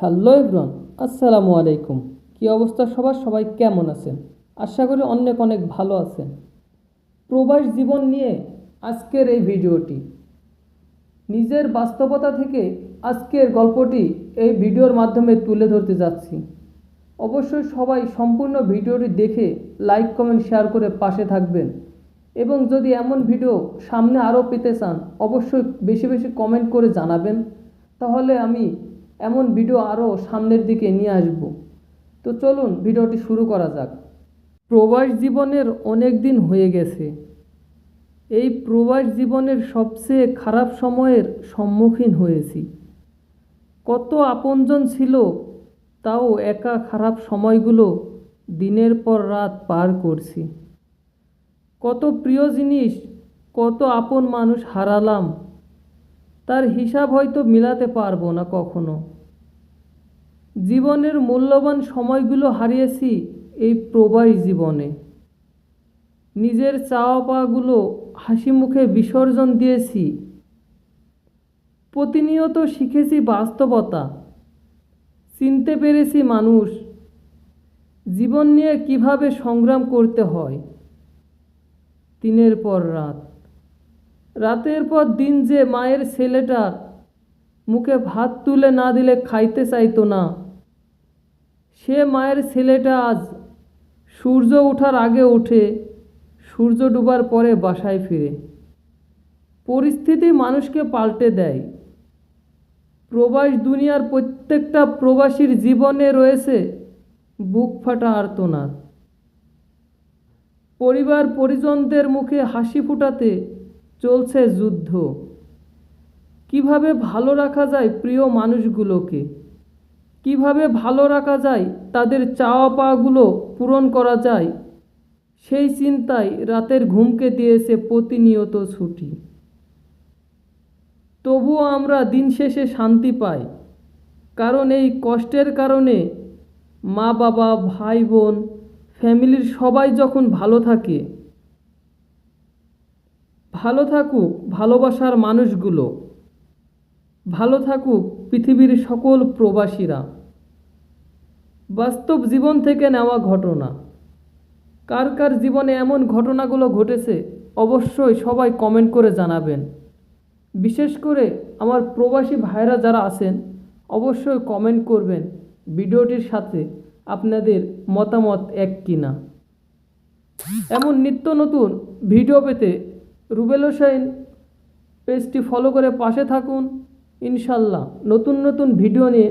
Hello everyone, আসসালামু আলাইকুম। কি অবস্থা সবার? সবাই কেমন আছেন? আশা করি অনেক অনেক ভালো আছেন। প্রবাস জীবন নিয়ে আজকের এই ভিডিওটি, নিজের বাস্তবতা থেকে আজকের গল্পটি এই ভিডিওর মাধ্যমে তুলে ধরতে যাচ্ছি। অবশ্যই সবাই সম্পূর্ণ ভিডিওটি দেখে লাইক কমেন্ট শেয়ার করে পাশে থাকবেন, এবং যদি এমন ভিডিও সামনে আরও পেতে চান অবশ্যই বেশি বেশি কমেন্ট করে জানাবেন, তাহলে আমি এমন ভিডিও আরও সামনের দিকে নিয়ে আসব। তো চলুন ভিডিওটি শুরু করা যাক। প্রবাস জীবনের অনেক দিন হয়ে গেছে। এই প্রবাস জীবনের সবচেয়ে খারাপ সময়ের সম্মুখীন হয়েছি। কত আপনজন ছিল, তাও একা খারাপ সময়গুলো দিনের পর রাত পার করছি। কত প্রিয় জিনিস, কত আপন মানুষ হারালাম, তার হিসাব হয়তো মিলাতে পারবো না কখনো। জীবনের মূল্যবান সময়গুলো হারিয়েছি এই প্রবাস জীবনে। নিজের চাওয়া পাওয়াগুলো হাসি মুখে বিসর্জন দিয়েছি। প্রতিনিয়ত শিখেছি বাস্তবতা, চিনতে পেরেছি মানুষ, জীবন নিয়ে কিভাবে সংগ্রাম করতে হয়। দিনের পর রাত, রাতের পর দিন যে মায়ের ছেলেটার মুখে ভাত তুলে না দিলে খাইতে চাইতো না, সে মায়ের ছেলেটা আজ সূর্য ওঠার আগে ওঠে, সূর্য ডুবার পরে বাসায় ফিরে। পরিস্থিতি মানুষকে পাল্টে দেয়। প্রবাস দুনিয়ার প্রত্যেকটা প্রবাসীর জীবনে রয়েছে বুক ফাটা আর্তনাদ। পরিবার পরিজনদের মুখে হাসি ফুটাতে চলছে যুদ্ধ। কিভাবে ভালো রাখা যায় প্রিয় মানুষগুলোকে, কিভাবে ভালো রাখা যায়, তাদের চাওয়া পাওয়াগুলো পূরণ করা যায়, সেই চিন্তায় রাতের ঘুমকে দিয়েছে প্রতিনিয়ত ছুটি। তবুও আমরা দিন শেষে শান্তি পাই, কারণ এই কষ্টের কারণে মা বাবা ভাই বোন ফ্যামিলির সবাই যখন ভালো থাকে। ভালো থাকুক ভালোবাসার মানুষগুলো, ভালো থাকুক পৃথিবীর সকল প্রবাসীরা। বাস্তব জীবন থেকে নেওয়া ঘটনা। কার কার জীবনে এমন ঘটনাগুলো ঘটেছে অবশ্যই সবাই কমেন্ট করে জানাবেন। বিশেষ করে আমার প্রবাসী ভাইরা যারা আছেন অবশ্যই কমেন্ট করবেন ভিডিওটির সাথে আপনাদের মতামত এক কিনা। এমন নিত্য নতুন ভিডিও পেতে রুবেল হোসেন পেজটি ফলো করে পাশে থাকুন। ইনশাল্লাহ নতুন নতুন ভিডিও নিয়ে